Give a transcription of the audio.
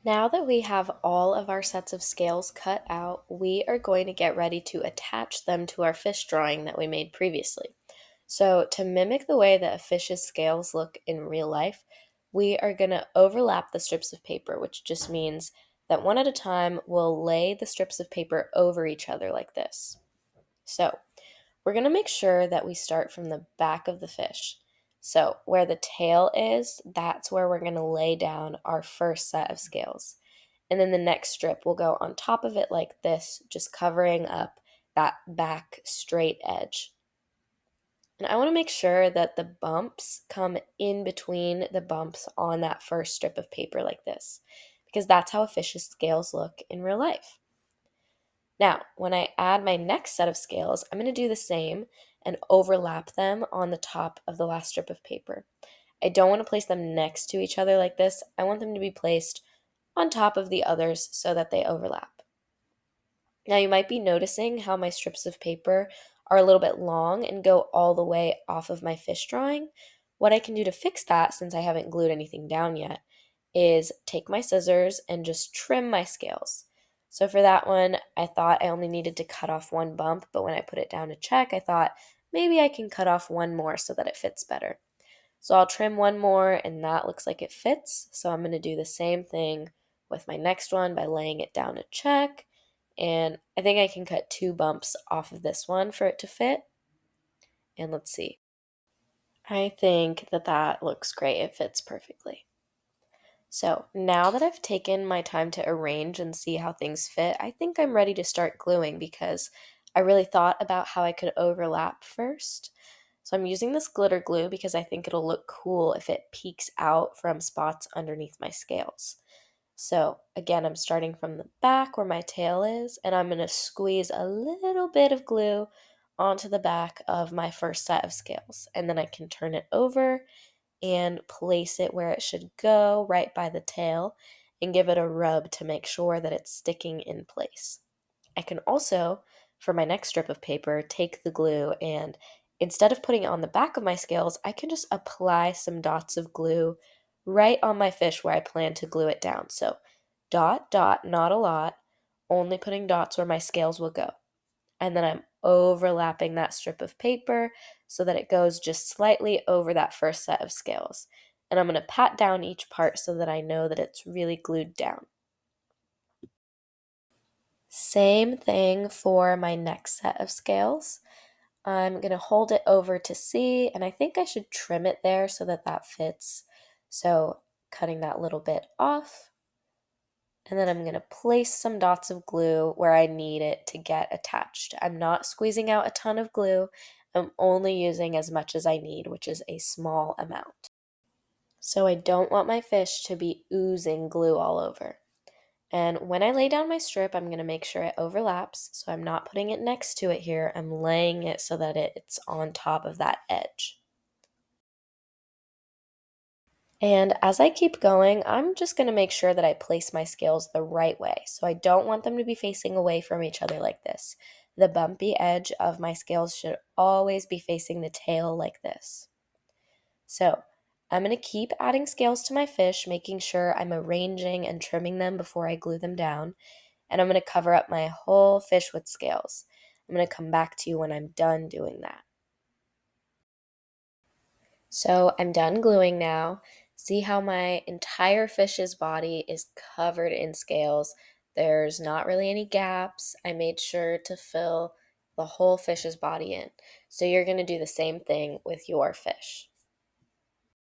Now that we have all of our sets of scales cut out, we are going to get ready to attach them to our fish drawing that we made previously. So, to mimic the way that a fish's scales look in real life, we are going to overlap the strips of paper, which just means that one at a time we'll lay the strips of paper over each other like this. So, we're going to make sure that we start from the back of the fish. So, where the tail is, that's where we're going to lay down our first set of scales. And then the next strip will go on top of it like this, just covering up that back straight edge. And I want to make sure that the bumps come in between the bumps on that first strip of paper like this, because that's how a fish's scales look in real life. Now, when I add my next set of scales, I'm going to do the same and overlap them on the top of the last strip of paper. I don't want to place them next to each other like this. I want them to be placed on top of the others so that they overlap. Now, you might be noticing how my strips of paper are a little bit long and go all the way off of my fish drawing. What I can do to fix that, since I haven't glued anything down yet, is take my scissors and just trim my scales. So for that one, I thought I only needed to cut off one bump, but when I put it down to check, I thought maybe I can cut off one more so that it fits better. So I'll trim one more, and that looks like it fits. So I'm going to do the same thing with my next one by laying it down to check. And I think I can cut two bumps off of this one for it to fit. And let's see. I think that that looks great. It fits perfectly. So now that I've taken my time to arrange and see how things fit, I think I'm ready to start gluing because I really thought about how I could overlap first. So I'm using this glitter glue because I think it'll look cool if it peeks out from spots underneath my scales. So again, I'm starting from the back where my tail is, and I'm going to squeeze a little bit of glue onto the back of my first set of scales. And then I can turn it over and place it where it should go, right by the tail, and give it a rub to make sure that it's sticking in place. I can also, for my next strip of paper, take the glue and instead of putting it on the back of my scales, I can just apply some dots of glue right on my fish where I plan to glue it down. So, dot, dot, not a lot, only putting dots where my scales will go. And then I'm overlapping that strip of paper so that it goes just slightly over that first set of scales. And I'm going to pat down each part so that I know that it's really glued down. Same thing for my next set of scales. I'm going to hold it over to see, and I think I should trim it there so that that fits. So cutting that little bit off, and then I'm going to place some dots of glue where I need it to get attached. I'm not squeezing out a ton of glue. I'm only using as much as I need, which is a small amount. So I don't want my fish to be oozing glue all over. And when I lay down my strip, I'm going to make sure it overlaps. So I'm not putting it next to it here. I'm laying it so that it's on top of that edge. And as I keep going, I'm just going to make sure that I place my scales the right way. So I don't want them to be facing away from each other like this. The bumpy edge of my scales should always be facing the tail like this. So I'm going to keep adding scales to my fish, making sure I'm arranging and trimming them before I glue them down. And I'm going to cover up my whole fish with scales. I'm going to come back to you when I'm done doing that. So I'm done gluing now. See how my entire fish's body is covered in scales. There's not really any gaps. I made sure to fill the whole fish's body in. So you're going to do the same thing with your fish.